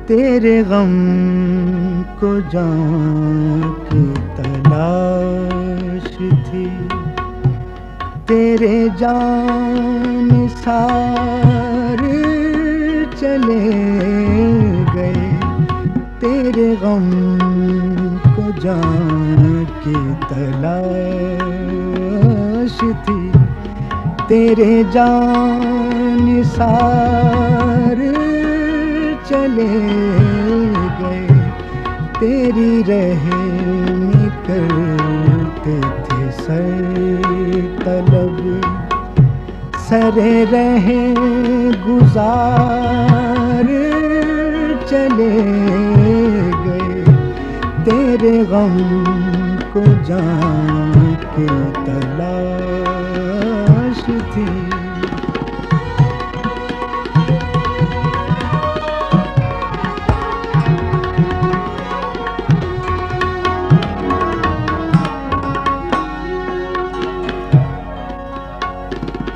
تیرے غم کو جان کی تلاش تھی، تیرے جان سار چلے گئے، تیرے غم کو جان کی تلاش تھی، تیرے جان سار چلے گئے، تیری رحمی کرتے تھے سر طلب، سر رہ گزار چلے گئے، تیرے غم کو جان کی تلاش تھی۔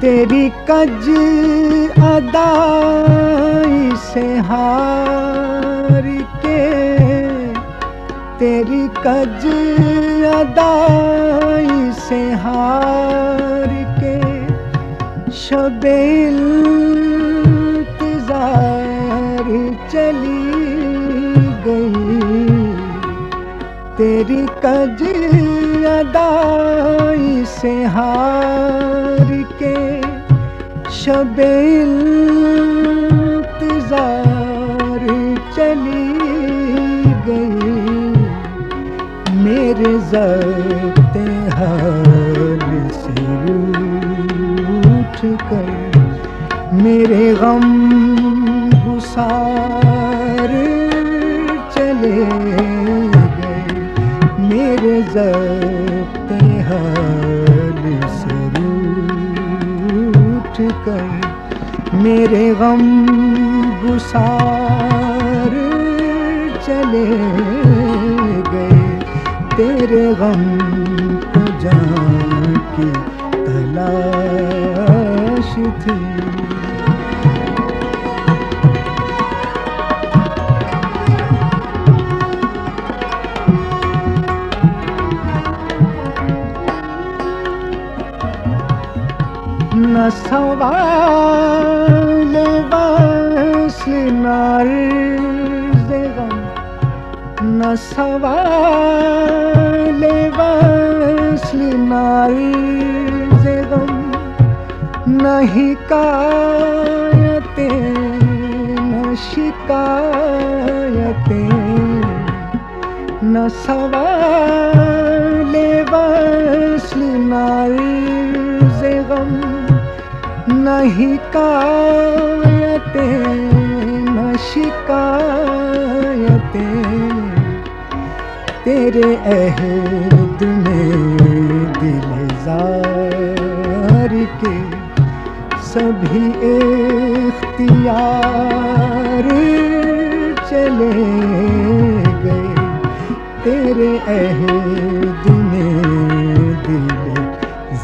تیری کج ادائی سے ہار کے، تیری کج ادائی سے ہار کے، شب انتظار چلی گئی، تیری کج ادائی سے ہار کے، شب انتظار چلی گئی، میرے ضبط حال سے روٹھ کر، میرے غم گسار چلے گئے، میرے ضبط حال سے روٹھ کر، میرے غم گسار چلے گئے، تیرے غم کو جان کی تلاش تھی۔ نہ سوال وصل نہ عرض غم، نہ سوال وصل نہ عرض غم، نہ حکایتیں نہ شکایتیں، نہ سوال وصل نہ عرض غم، نہ حکایتیں نہ شکایتیں، تیرے عہد میں دل زار کے سبھی اختیار چلے گئے، تیرے عہد میں دل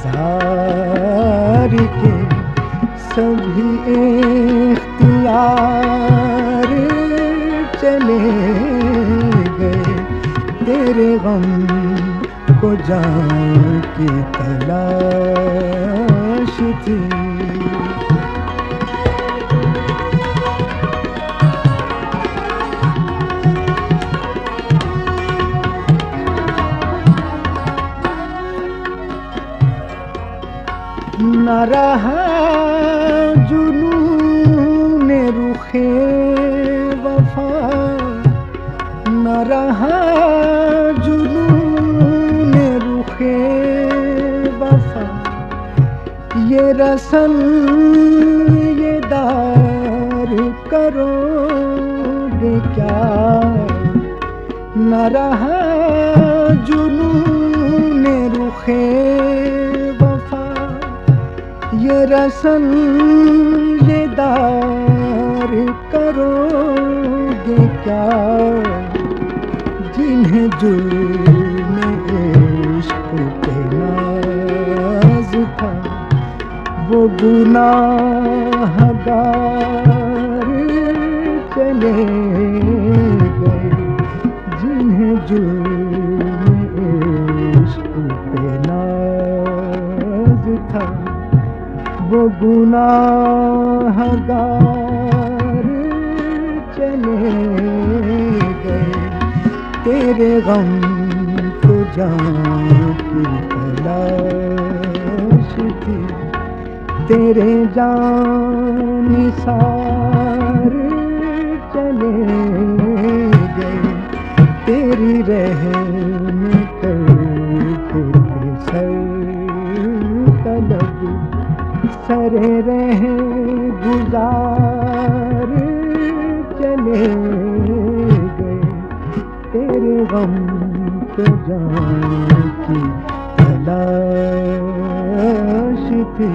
زار کے سبھی اختیار چلے گئے، تیرے غم کو جان کی تلاش تھی۔ نہ رہا جنون رخ وفا، نہ رہا جنون رخ وفا، یہ رسن یہ دار کرو گے کیا، نہ رہا جنون رخ وفا، رسن یہ دار کرو گے کیا جنہیں جرم عشق پہ ناز تھا وہ گناہ گار چلے گئے جنہیں جرم عشق پہ ناز تھا وہ گناہ گار چلے گئے تیرے غم کو جان کی تلاش تھی تیرے جان نثار چلے گئے تیری رحم کرتے تھے سر طلب سر رہ گزار چلے گئے تیرے غم کو جان کی تلاش تھی